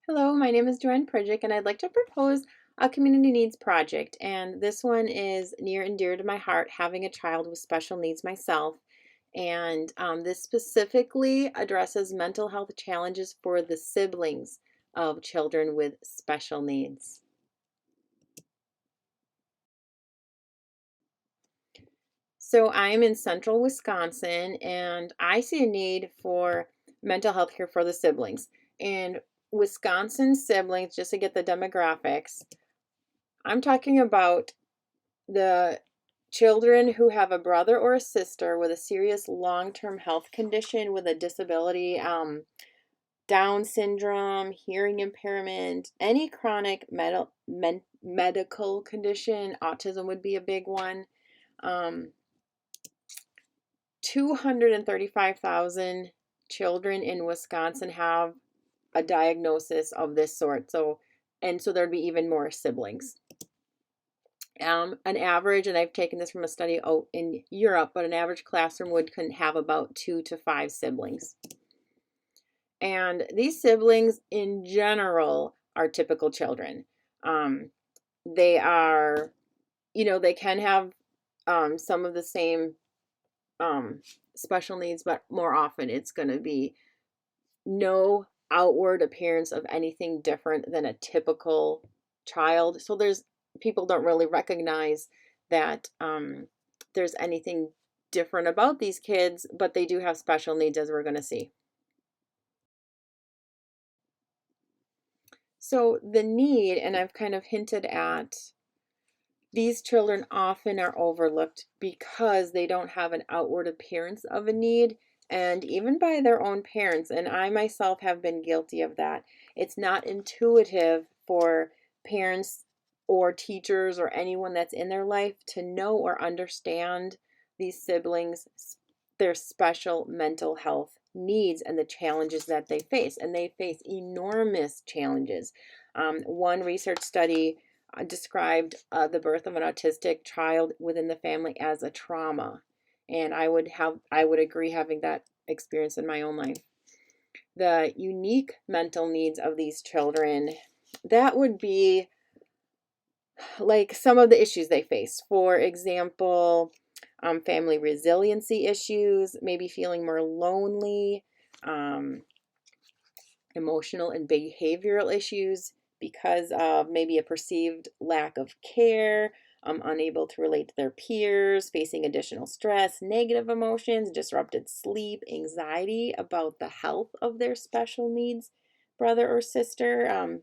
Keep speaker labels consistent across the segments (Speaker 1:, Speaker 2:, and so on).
Speaker 1: Hello, my name is Joanne Pridgick, and I'd like to propose a community needs project. And this one is near and dear to my heart, having a child with special needs myself. And this specifically addresses mental health challenges for the siblings of children with special needs. So I'm in central Wisconsin, and I see a need for mental health care for the siblings. And Wisconsin siblings, just to get the demographics, I'm talking about the children who have a brother or a sister with a serious long-term health condition with a disability, Down syndrome, hearing impairment, any chronic medical condition, autism would be a big one. 235,000 children in Wisconsin have a diagnosis of this sort. So there'd be even more siblings. An average, and I've taken this from a study out in Europe, but an average classroom would have about 2 to 5 siblings. And these siblings in general are typical children. They are, they can have some of the same special needs, but more often it's going to be no outward appearance of anything different than a typical child. So people don't really recognize that there's anything different about these kids, but they do have special needs, as we're going to see. So the need, and I've kind of hinted at, these children often are overlooked because they don't have an outward appearance of a need, and even by their own parents. And I myself have been guilty of that. It's not intuitive for parents or teachers or anyone that's in their life to know or understand these siblings, their special mental health needs and the challenges that they face. And they face enormous challenges. One research study described the birth of an autistic child within the family as a trauma, and I would agree, having that experience in my own life. The unique mental needs of these children, that would be like some of the issues they face. For example, family resiliency issues, maybe feeling more lonely, um, emotional and behavioral issues because of maybe a perceived lack of care, unable to relate to their peers, facing additional stress, negative emotions, disrupted sleep, anxiety about the health of their special needs brother or sister,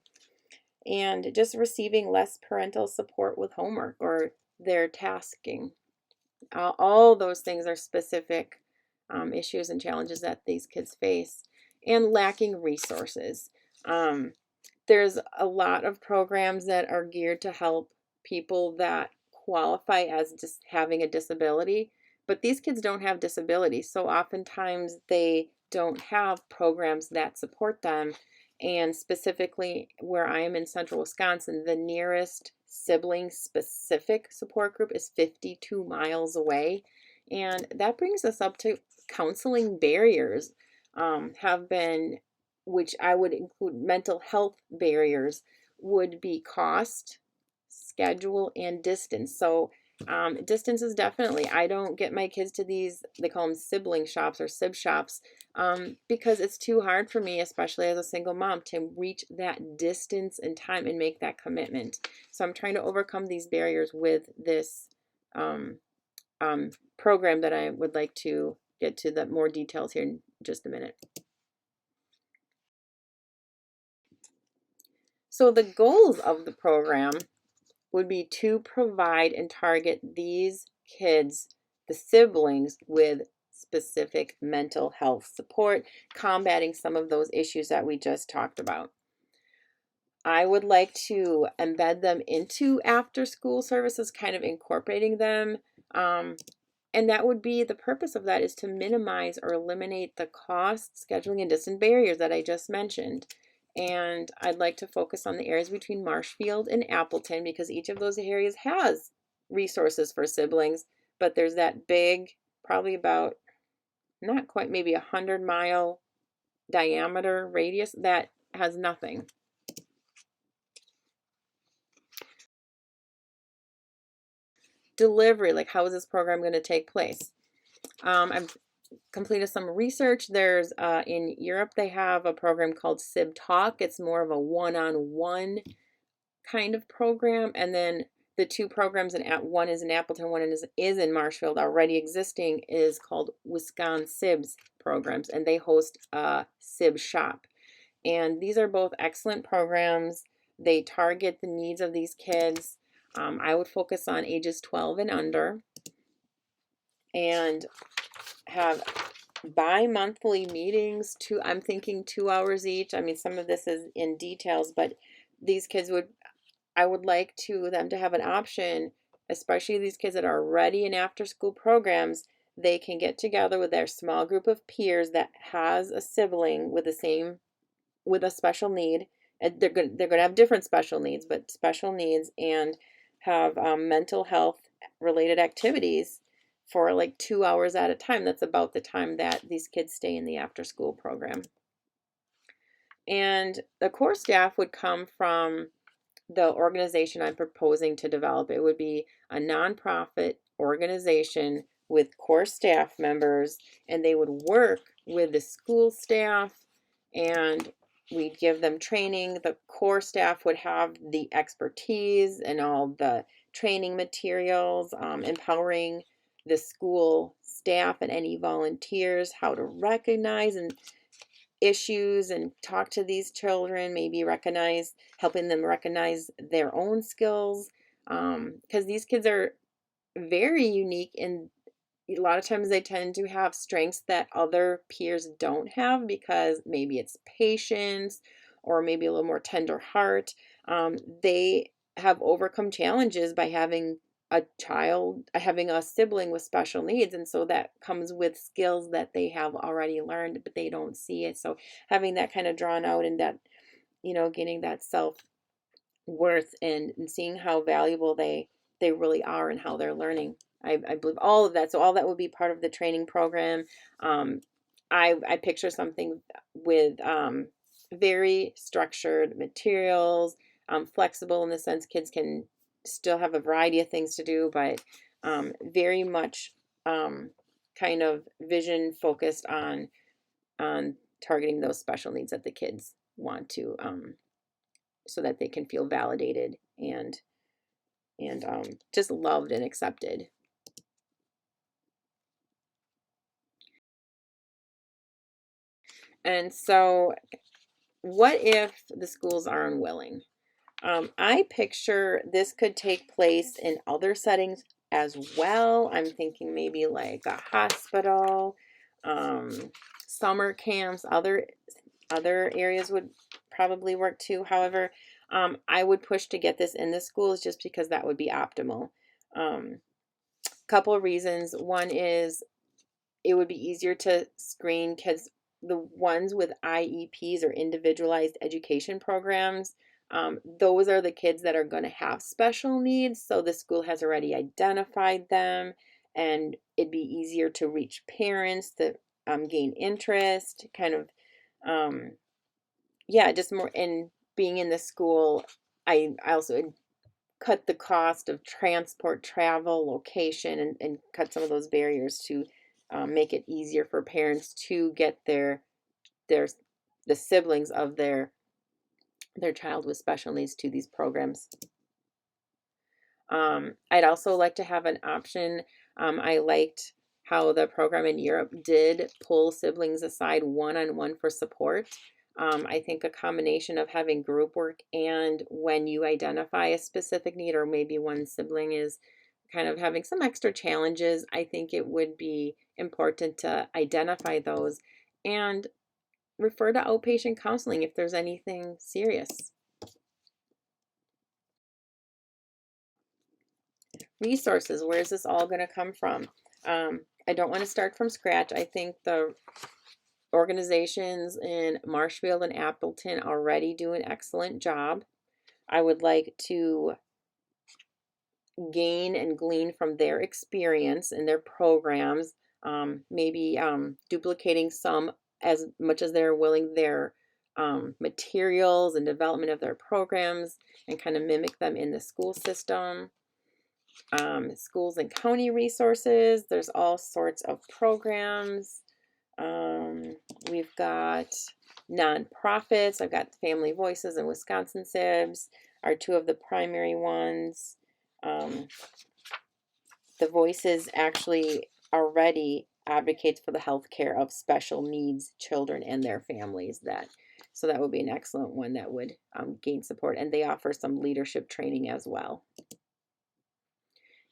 Speaker 1: and just receiving less parental support with homework or their tasking. All those things are specific issues and challenges that these kids face, and lacking resources. Um, there's a lot of programs that are geared to help people that qualify as just having a disability, but these kids don't have disabilities, so oftentimes they don't have programs that support them. And specifically where I am in central Wisconsin, the nearest sibling specific support group is 52 miles away. And that brings us up to counseling barriers, have been, which I would include mental health barriers, would be cost, schedule, and distance. So distance is definitely, I don't get my kids to these, they call them sibling shops or sib shops, because it's too hard for me, especially as a single mom, to reach that distance and time and make that commitment. So I'm trying to overcome these barriers with this um, program that I would like to get to the more details here in just a minute. So the goals of the program would be to provide and target these kids, the siblings, with specific mental health support, combating some of those issues that we just talked about. I would like to embed them into after school services, kind of incorporating them. And that would be, the purpose of that is to minimize or eliminate the cost, scheduling, and distance barriers that I just mentioned. And I'd like to focus on the areas between Marshfield and Appleton, because each of those areas has resources for siblings, but there's that big, probably about, not quite, maybe 100-mile diameter radius that has nothing. delivery, like how is this program going to take place? I've completed some research. There's in Europe they have a program called SIB Talk. It's more of a one-on-one kind of program, and then the two programs, one is in Appleton, one is in Marshfield, already existing, is called COUN606 programs, and they host a SIB shop. And these are both excellent programs. They target the needs of these kids. I would focus on ages 12 and under, and have bi-monthly meetings. I'm thinking 2 hours each. I mean, some of this is in details, but these kids I would like them to have an option, especially these kids that are already in after school programs. They can get together with their small group of peers that has a sibling with a special need. And they're going to have different special needs, but special needs, and have mental health related activities for like 2 hours at a time. That's about the time that these kids stay in the after school program. And the core staff would come from the organization I'm proposing to develop. It would be a nonprofit organization with core staff members, and they would work with the school staff, and we'd give them training. The core staff would have the expertise and all the training materials, empowering the school staff and any volunteers how to recognize and issues and talk to these children, maybe helping them recognize their own skills, because these kids are very unique, and a lot of times they tend to have strengths that other peers don't have, because maybe it's patience or maybe a little more tender heart. They have overcome challenges by having a sibling with special needs, and so that comes with skills that they have already learned, but they don't see it. So having that kind of drawn out, and that, getting that self-worth, and seeing how valuable they really are and how they're learning. I believe all of that. So all that would be part of the training program. I picture something with very structured materials, flexible in the sense kids can still have a variety of things to do, but very much kind of vision focused on targeting those special needs that the kids want to, so that they can feel validated and just loved and accepted. And so, what if the schools are unwilling? I picture this could take place in other settings as well. I'm thinking maybe like a hospital, summer camps, other areas would probably work too. However, I would push to get this in the schools just because that would be optimal. Couple of reasons. One is it would be easier to screen kids, the ones with IEPs or individualized education programs. Those are the kids that are going to have special needs. So the school has already identified them, and it'd be easier to reach parents to gain interest, kind of, yeah, just more in being in the school. I also cut the cost of transport, travel, location, and cut some of those barriers to make it easier for parents to get their the siblings of their child with special needs to these programs. I'd also like to have an option. I liked how the program in Europe did pull siblings aside one-on-one for support. I think a combination of having group work, and when you identify a specific need, or maybe one sibling is kind of having some extra challenges, I think it would be important to identify those and refer to outpatient counseling if there's anything serious. Resources, where is this all going to come from? I don't want to start from scratch. I think the organizations in Marshfield and Appleton already do an excellent job. I would like to gain and glean from their experience and their programs, maybe duplicating some as much as they're willing, their materials and development of their programs, and kind of mimic them in the school system. schools and county resources. There's all sorts of programs. We've got nonprofits. I've got Family Voices and Wisconsin Sibs are two of the primary ones. The Voices actually already advocates for the health care of special needs children and their families. So that would be an excellent one that would gain support, and they offer some leadership training as well.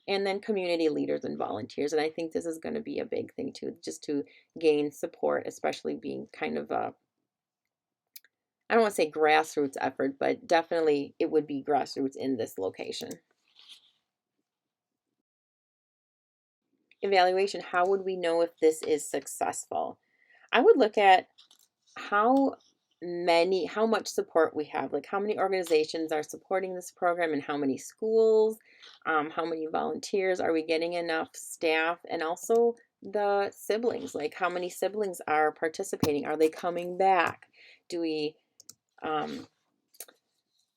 Speaker 1: And then community leaders and volunteers, and I think this is going to be a big thing too, just to gain support, especially being kind of a, I don't want to say grassroots effort, but definitely it would be grassroots in this location. Evaluation, how would we know if this is successful? I would look at how much support we have, like how many organizations are supporting this program and how many schools, how many volunteers, are we getting enough staff, and also the siblings, like how many siblings are participating, are they coming back, do we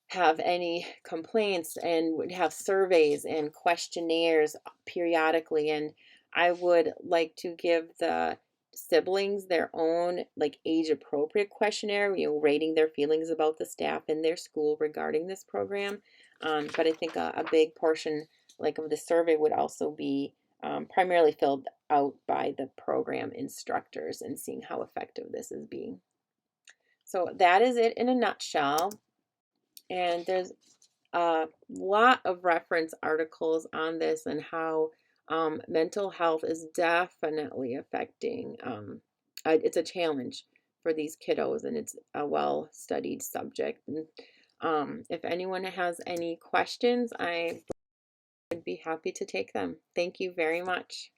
Speaker 1: have any complaints, and would have surveys and questionnaires periodically. And I would like to give the siblings their own like age appropriate questionnaire, rating their feelings about the staff in their school regarding this program. But I think a big portion like of the survey would also be primarily filled out by the program instructors and seeing how effective this is being. So that is it in a nutshell. And there's a lot of reference articles on this and how mental health is definitely affecting, it's a challenge for these kiddos, and it's a well-studied subject. And if anyone has any questions, I would be happy to take them. Thank you very much.